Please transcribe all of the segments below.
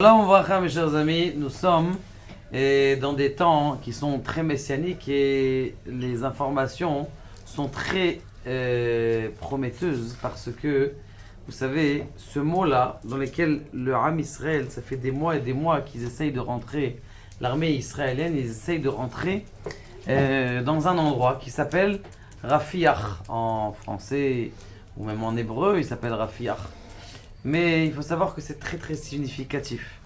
Shalom Vracha, mes chers amis, nous sommes dans des temps qui sont très messianiques et les informations sont très prometteuses parce que, vous savez, ce mot-là, dans lequel le Ham Israël, ça fait des mois et des mois qu'ils essayent de rentrer, l'armée israélienne, ils essayent de rentrer dans un endroit qui s'appelle Rafiach en français ou même en hébreu, il s'appelle Rafiach. Mais il faut savoir que c'est très très significatif.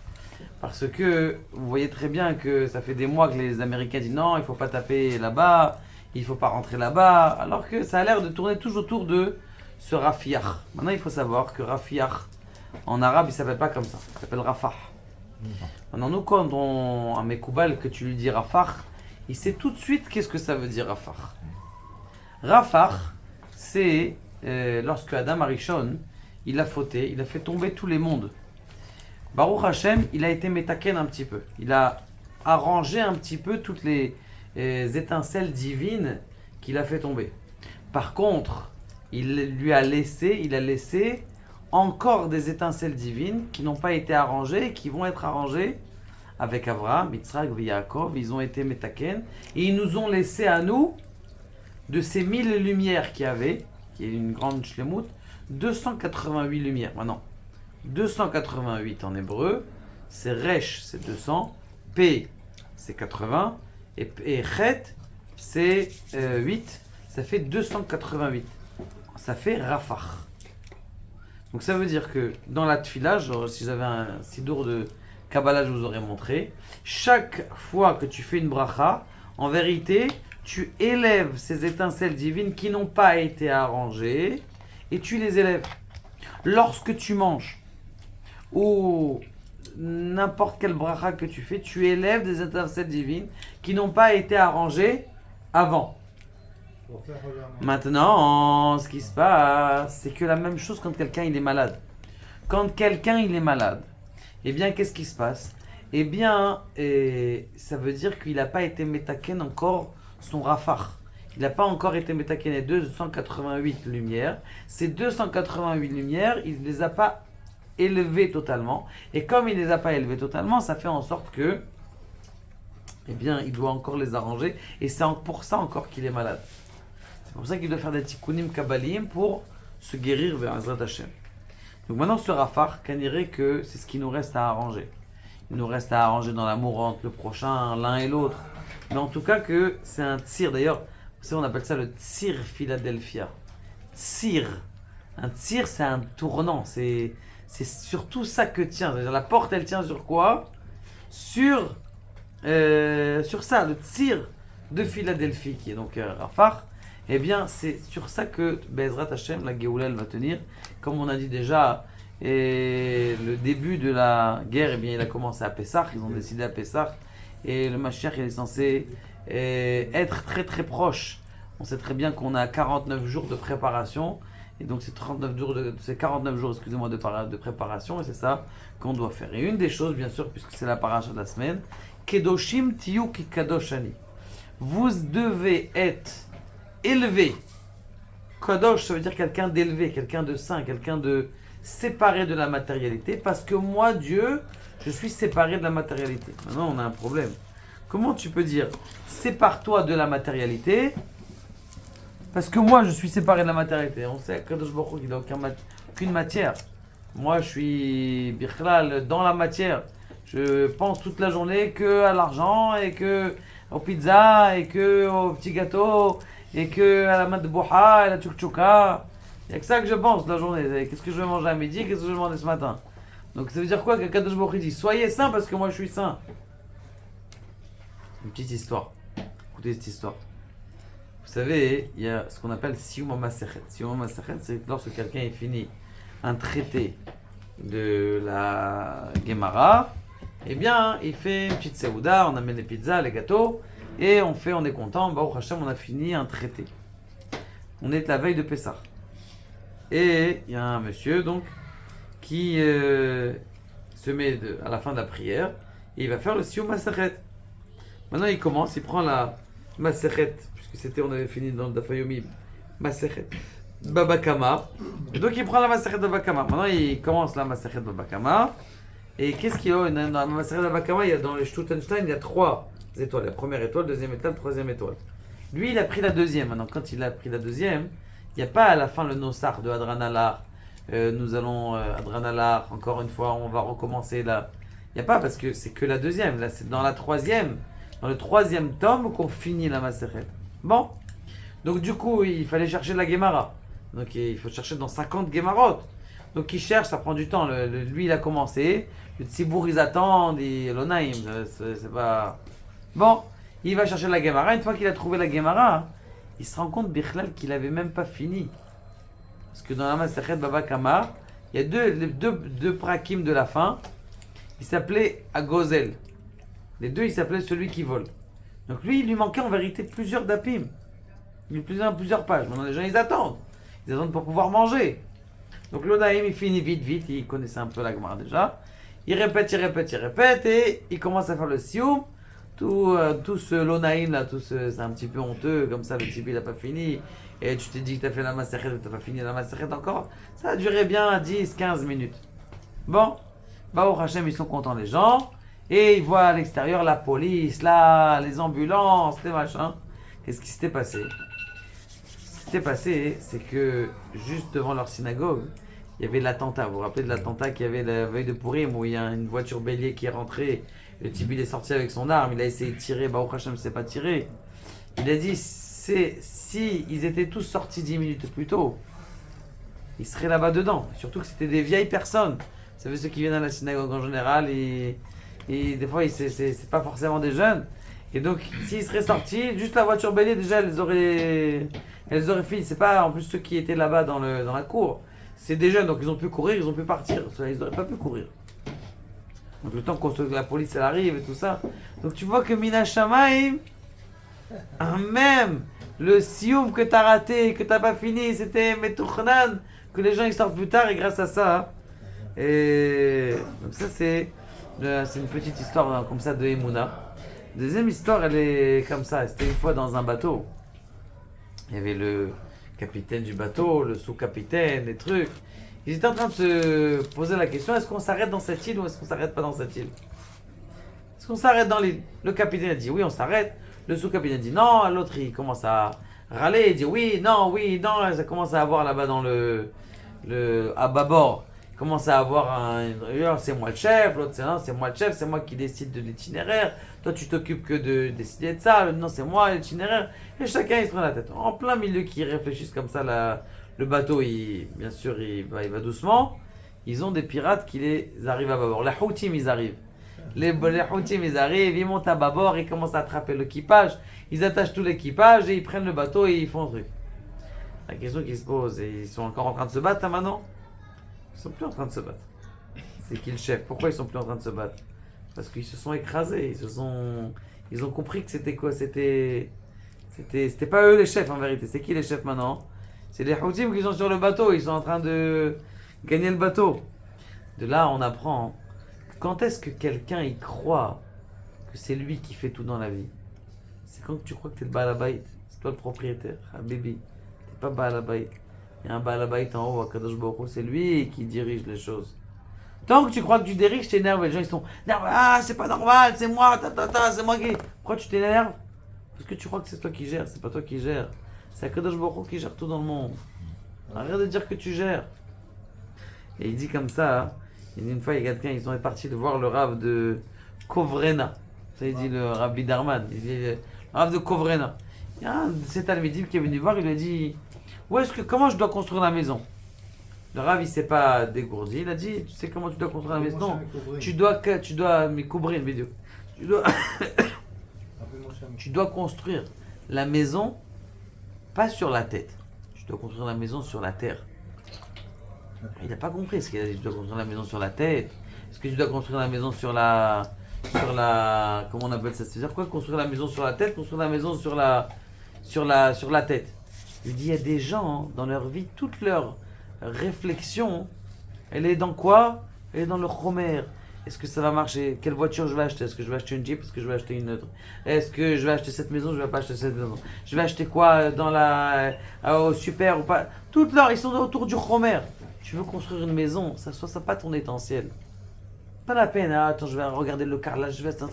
Parce que vous voyez très bien que ça fait des mois que les Américains disent non, il ne faut pas taper là-bas, il ne faut pas rentrer là-bas, alors que ça a l'air de tourner toujours autour de ce Rafiach. Maintenant il faut savoir que Rafiach, en arabe il ne s'appelle pas comme ça, il s'appelle Rafah. Maintenant nous quand on a Mekoubal que tu lui dis Rafah, il sait tout de suite qu'est-ce que ça veut dire Rafah. Rafah, c'est lorsque Adam Arishon, il a fauté, il a fait tomber tous les mondes. Baruch Hashem, il a été métaken un petit peu. Il a arrangé un petit peu toutes les étincelles divines qu'il a fait tomber. Par contre, il a laissé encore des étincelles divines qui n'ont pas été arrangées et qui vont être arrangées avec Avraham, Yitzhak et Yaakov. Ils ont été métaken et ils nous ont laissé à nous, de ces 1000 lumières qu'il y avait, qui est une grande shlemut, 288 lumières. Maintenant, 288 en hébreu, c'est Resh, c'est 200, P, c'est 80, et Chet, c'est 8, ça fait 288. Ça fait Rafah. Donc ça veut dire que dans la tfila, si j'avais un sidour de Kabbalah, je vous aurais montré, chaque fois que tu fais une bracha, en vérité, tu élèves ces étincelles divines qui n'ont pas été arrangées, et tu les élèves. Lorsque tu manges, ou n'importe quelle bracha que tu fais, tu élèves des étincelles divines qui n'ont pas été arrangées avant. Maintenant, ce qui se passe, c'est que la même chose quand quelqu'un il est malade. Quand quelqu'un il est malade, eh bien qu'est-ce qui se passe? Eh bien, ça veut dire qu'il n'a pas été métaken encore son rafah. Il n'a pas encore été métaken 288 lumières. Ces 288 lumières, il ne les a pas élevées totalement. Et comme il ne les a pas élevées totalement, ça fait en sorte que, eh bien, il doit encore les arranger. Et c'est pour ça encore qu'il est malade. C'est pour ça qu'il doit faire des tikkunim kabbalim pour se guérir vers Azrat Hashem. Donc maintenant, ce rafah, qu'on dirait que c'est ce qui nous reste à arranger. Il nous reste à arranger dans l'amour entre le prochain, l'un et l'autre. Mais en tout cas que c'est un tzir. D'ailleurs, vous savez, on appelle ça le tzir Philadelphia. Tzir. Un tzir, c'est un tournant. C'est surtout ça que tient. C'est-à-dire, la porte, elle tient sur quoi? Sur ça, le tzir de Philadelphie, qui est donc Rafah. Eh bien, c'est sur ça que Be'ezrat Hashem, la Géoula, elle va tenir. Comme on a dit déjà, et le début de la guerre, eh bien, il a commencé à Pessah. Ils ont décidé à Pessah. Et le Mashiach, il est censé être très très proche. On sait très bien qu'on a 49 jours de préparation. Et donc c'est 49 jours, excusez-moi, de préparation. Et c'est ça qu'on doit faire. Et une des choses, bien sûr, puisque c'est la paracha de la semaine, Kedoshim tiyu ki kadoshani. Vous devez être élevé. Kadosh, ça veut dire quelqu'un d'élevé, quelqu'un de saint, quelqu'un de séparé de la matérialité. Parce que moi, Dieu, je suis séparé de la matérialité. Maintenant, on a un problème. Comment tu peux dire sépare-toi de la matérialité parce que moi je suis séparé de la matérialité? On sait que Kadosh Baruch Hu, il n'a aucune matière. Moi je suis bichlal dans la matière. Je pense toute la journée que à l'argent et que aux pizzas et que aux petits gâteaux et que à la madbouha et la tchoukchouka. Il n'y a que ça que je pense la journée. Qu'est-ce que je vais manger à midi? Qu'est-ce que je vais manger ce matin? Donc ça veut dire quoi que Kadosh Baruch Hu dit soyez saints parce que moi je suis saint. Une petite histoire. Écoutez cette histoire. Vous savez, il y a ce qu'on appelle Siyum HaMasechet. Siyum HaMasechet, c'est lorsque quelqu'un finit un traité de la Gemara, eh bien, il fait une petite seouda, on amène les pizzas, les gâteaux, et on est content, Baruch Hashem, on a fini un traité. On est la veille de Pessah. Et il y a un monsieur, donc, qui se met à la fin de la prière, et il va faire le Siyum HaMasechet. Maintenant, il commence, il prend la Masechet, puisque on avait fini dans le Dafayomi, Masechet Baba Kama. Et donc, il prend la Masechet Baba Kama. Maintenant, il commence la Masechet Baba Kama. Et qu'est-ce qu'il y a dans la Maseret Abakama, dans le Stuttenstein, il y a 3 étoiles. La première étoile, deuxième étoile, troisième étoile. Lui, il a pris la deuxième. Maintenant, quand il a pris la deuxième, il n'y a pas à la fin le Nosar de Adranalar. Nous allons, Adranalar, encore une fois, on va recommencer là. Il n'y a pas parce que c'est que la deuxième. Là, c'est dans le troisième tome qu'on finit la Maseret. Bon. Donc, du coup, il fallait chercher la Gemara. Donc, il faut chercher dans 50 Gemarot. Donc, il cherche, ça prend du temps. Lui, il a commencé. Le Tzibour, ils attendent. Et l'Onaïm, c'est pas. Bon, il va chercher la Gemara. Une fois qu'il a trouvé la Gemara, il se rend compte, Bichlal, qu'il avait même pas fini. Parce que dans la Maseret Baba Kama, il y a deux prakim de la fin. Il s'appelait Agozel. Les deux, il s'appelait celui qui vole. Donc lui, il lui manquait en vérité plusieurs dapim. Plusieurs pages. Maintenant, les gens, ils attendent. Ils attendent pour pouvoir manger. Donc l'Onaïm, il finit vite. Il connaissait un peu la Gemara déjà. Il répète. Et il commence à faire le sioum. Tout ce Lonaïm là, c'est un petit peu honteux. Comme ça, le Tibi, il n'a pas fini. Et tu t'es dit que tu as fait la Maseret, mais tu n'as pas fini la Maseret encore. Ça a duré bien 10-15 minutes. Bon. Baruch Hashem, ils sont contents les gens. Et ils voient à l'extérieur la police, là, les ambulances, les machins. Qu'est-ce qui s'était passé? Ce qui s'était passé, c'est que juste devant leur synagogue, il y avait l'attentat. Vous vous rappelez de l'attentat qu'il y avait la veille de Purim où il y a une voiture bélier qui est rentrée. Le type il est sorti avec son arme, il a essayé de tirer. Baruch Hashem ne s'est pas tiré. Il a dit si ils étaient tous sortis 10 minutes plus tôt, ils seraient là-bas dedans. Surtout que c'était des vieilles personnes. Vous savez, ceux qui viennent à la synagogue en général, et des fois, c'est pas forcément des jeunes. Et donc, s'ils seraient sortis, juste la voiture bélier, déjà, elles auraient fini. C'est pas en plus ceux qui étaient là-bas dans la cour. C'est des jeunes, donc ils ont pu courir, ils ont pu partir. Ils n'auraient pas pu courir. Donc, le temps que la police elle arrive et tout ça. Donc, tu vois que Mina Shamaim, même le sioum que t'as raté, que t'as pas fini, c'était Metouchnan, que les gens ils sortent plus tard, et grâce à ça. Et donc ça c'est une petite histoire comme ça de Emouna. Deuxième histoire, elle est comme ça. C'était une fois dans un bateau. Il y avait le capitaine du bateau, le sous-capitaine, les trucs. Ils étaient en train de se poser la question, est-ce qu'on s'arrête dans cette île ou est-ce qu'on s'arrête pas dans cette île? Est-ce qu'on s'arrête dans l'île? Le capitaine a dit oui, on s'arrête. Le sous-capitaine dit non. L'autre il commence à râler, il dit oui, non. Ça commence à avoir là-bas dans à bâbord. Commence à avoir c'est moi le chef, l'autre c'est non, c'est moi le chef, c'est moi qui décide de l'itinéraire, toi tu t'occupes que de décider de ça, non c'est moi l'itinéraire, et chacun il se prend la tête. En plein milieu qui réfléchissent comme ça, le bateau bien sûr il va doucement, ils ont des pirates qui les arrivent à bâbord, les Houthim ils arrivent. Les Houthim ils arrivent, ils montent à bâbord, ils commencent à attraper l'équipage, ils attachent tout l'équipage et ils prennent le bateau et ils font un truc. La question qui se pose, ils sont encore en train de se battre là maintenant? Ils sont plus en train de se battre. C'est qui le chef? Pourquoi ils sont plus en train de se battre? Parce qu'ils se sont écrasés. Ils ont compris que c'était quoi? C'était pas eux les chefs en vérité. C'est qui les chefs maintenant? C'est les Houthim qui sont sur le bateau. Ils sont en train de gagner le bateau. De là, on apprend quand est-ce que quelqu'un y croit que c'est lui qui fait tout dans la vie? C'est quand tu crois que t'es le Baalabait. C'est toi le propriétaire. Habibi. T'es pas Baalabait. Il y a un Baalabait en haut, à Kadosh Baruch Hu, c'est lui qui dirige les choses. Tant que tu crois que tu diriges, tu t'énerves, les gens ils sont ah c'est pas normal, c'est moi, c'est moi qui. Pourquoi tu t'énerves? Parce que tu crois que c'est toi qui gères, c'est pas toi qui gères. C'est Kadosh Baruch Hu qui gère tout dans le monde. Arrête de dire que tu gères. Et il dit comme ça, une fois il y a quelqu'un, ils sont partis de voir le Rav de Kovrena. Ça il dit le Rabbi Darman, il dit le Rav de Kovrena. Il y a un de ces talmidim qui est venu voir, il lui a dit comment je dois construire la maison? Le Rav il s'est pas dégourdi, il a dit tu sais comment tu dois construire la maison? Non, tu dois me couvrir une vidéo. Tu dois construire la maison pas sur la tête. Tu dois construire la maison sur la terre. Il n'a pas compris ce qu'il a dit. Tu dois construire la maison sur la tête. Est-ce que tu dois construire la maison sur la comment on appelle ça? C'est-à-dire quoi? Construire la maison sur la tête, construire la maison sur la tête. Il dit il y a des gens dans leur vie, toute leur réflexion, elle est dans quoi? Elle est dans le chomer. Est-ce que ça va marcher? Quelle voiture je vais acheter? Est-ce que je vais acheter une Jeep? Est-ce que je vais acheter une autre? Est-ce que je vais acheter cette maison? Je vais pas acheter cette maison. Je vais acheter quoi au super ou pas? Toutes leurs, ils sont autour du chomer. Tu veux construire une maison, ça soit ça pas ton essentiel. Pas la peine, hein, attends, je vais regarder le carrelage, je vais ça.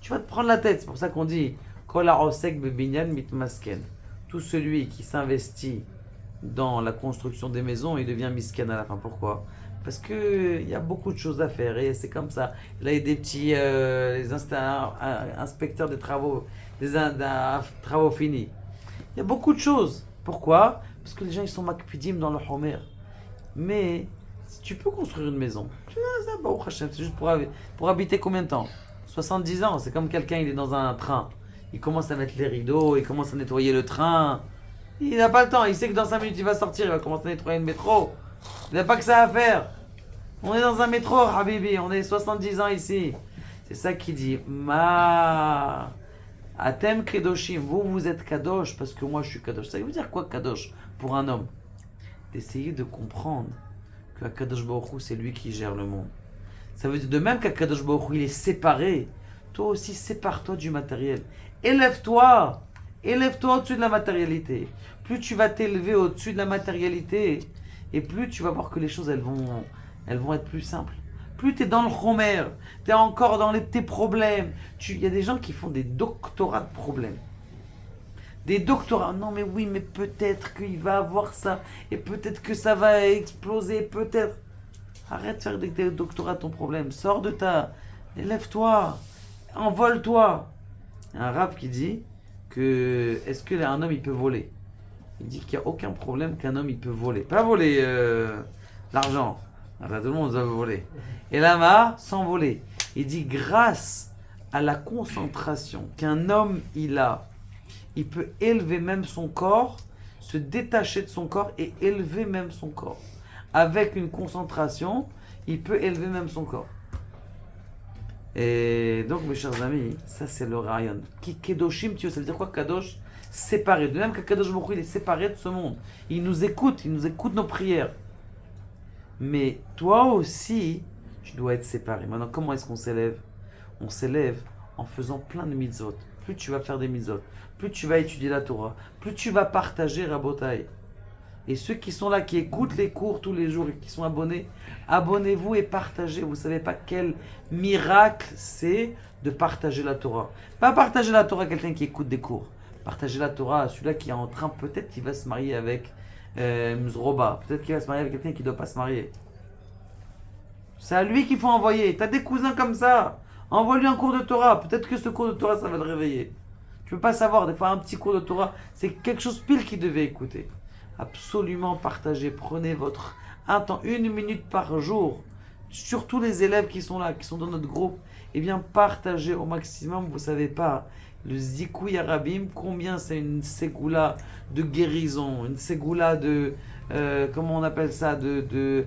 Tu vas te prendre la tête. C'est pour ça qu'on dit Kol ha'osek bebinyan mitmasken. Tout celui qui s'investit dans la construction des maisons, il devient misken à la fin. Pourquoi? Parce que il y a beaucoup de choses à faire et c'est comme ça. Là, il y a des petits inspecteurs des travaux, travaux finis. Il y a beaucoup de choses. Pourquoi? Parce que les gens ils sont makpidim dans le homer. Mais si tu peux construire une maison, tu vois, ça, Baruch Hashem, c'est juste pour habiter combien de temps? 70 ans, c'est comme quelqu'un, il est dans un train. Il commence à mettre les rideaux, il commence à nettoyer le train. Il n'a pas le temps, il sait que dans 5 minutes il va sortir, il va commencer à nettoyer le métro. Il n'a pas que ça à faire. On est dans un métro, Habibi, on est 70 ans ici. C'est ça qui dit Ma Atem Kedoshim, vous êtes Kadosh parce que moi je suis Kadosh. Ça veut dire quoi Kadosh pour un homme? D'essayer de comprendre que Kadosh Baruch Hu, c'est lui qui gère le monde. Ça veut dire de même qu'Akadosh Baruch Hu, il est séparé. Toi aussi, sépare-toi du matériel. Élève-toi. Élève-toi au-dessus de la matérialité. Plus tu vas t'élever au-dessus de la matérialité, et plus tu vas voir que les choses, elles vont être plus simples. Plus tu es dans le chomer, tu es encore dans tes problèmes. Il y a des gens qui font des doctorats de problèmes. Des doctorats. Non, mais oui, mais peut-être qu'il va avoir ça. Et peut-être que ça va exploser. Peut-être. Arrête de faire des doctorats de ton problème. Sors de ta. Élève-toi. Envole-toi. Il y a un rave qui dit que. Est-ce qu'un homme il peut voler? Il dit qu'il n'y a aucun problème qu'un homme il peut voler. Pas voler l'argent. Tout le monde va voler. Et là, sans voler. Il dit grâce à la concentration qu'un homme il a, il peut élever même son corps, se détacher de son corps et élever même son corps. Avec une concentration, il peut élever même son corps. Et donc, mes chers amis, ça c'est le rayon. Kedoshim, ça veut dire quoi Kadosh? Séparé. De même que Kadosh Baruch Hu, il est séparé de ce monde. Il nous écoute nos prières. Mais toi aussi, tu dois être séparé. Maintenant, comment est-ce qu'on s'élève? On s'élève en faisant plein de mitzvot. Plus tu vas faire des mitzvot, plus tu vas étudier la Torah, plus tu vas partager Rabotai. Et ceux qui sont là, qui écoutent les cours tous les jours et qui sont abonnés, abonnez-vous et partagez. Vous ne savez pas quel miracle c'est de partager la Torah. Pas partager la Torah à quelqu'un qui écoute des cours. Partager la Torah à celui-là qui est en train, peut-être qu'il va se marier avec Mzroba. Peut-être qu'il va se marier avec quelqu'un qui ne doit pas se marier. C'est à lui qu'il faut envoyer. Tu as des cousins comme ça. Envoie-lui un cours de Torah. Peut-être que ce cours de Torah, ça va le réveiller. Tu ne peux pas savoir. Des fois, un petit cours de Torah, c'est quelque chose pile qu'il devait écouter. Absolument partagez. Prenez votre un temps, 1 minute par jour. Surtout les élèves qui sont là, qui sont dans notre groupe. Eh bien, partagez au maximum. Vous ne savez pas. Le Zikoui Arabim, combien c'est une ségoula de guérison, une ségoula de, comment on appelle ça, de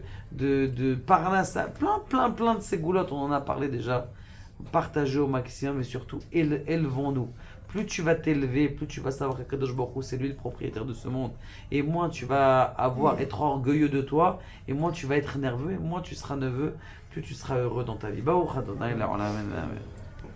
parnassa, plein de ségoulottes, on en a parlé déjà. Partagez au maximum et surtout, élevons-nous. Plus tu vas t'élever, plus tu vas savoir que Kadosh Baruch Hu, c'est lui le propriétaire de ce monde. Et moins tu vas être orgueilleux de toi, et moins tu vas être nerveux, et moins tu seras nerveux, plus tu seras heureux dans ta vie. Baruch Adonai, la Olam, Amen.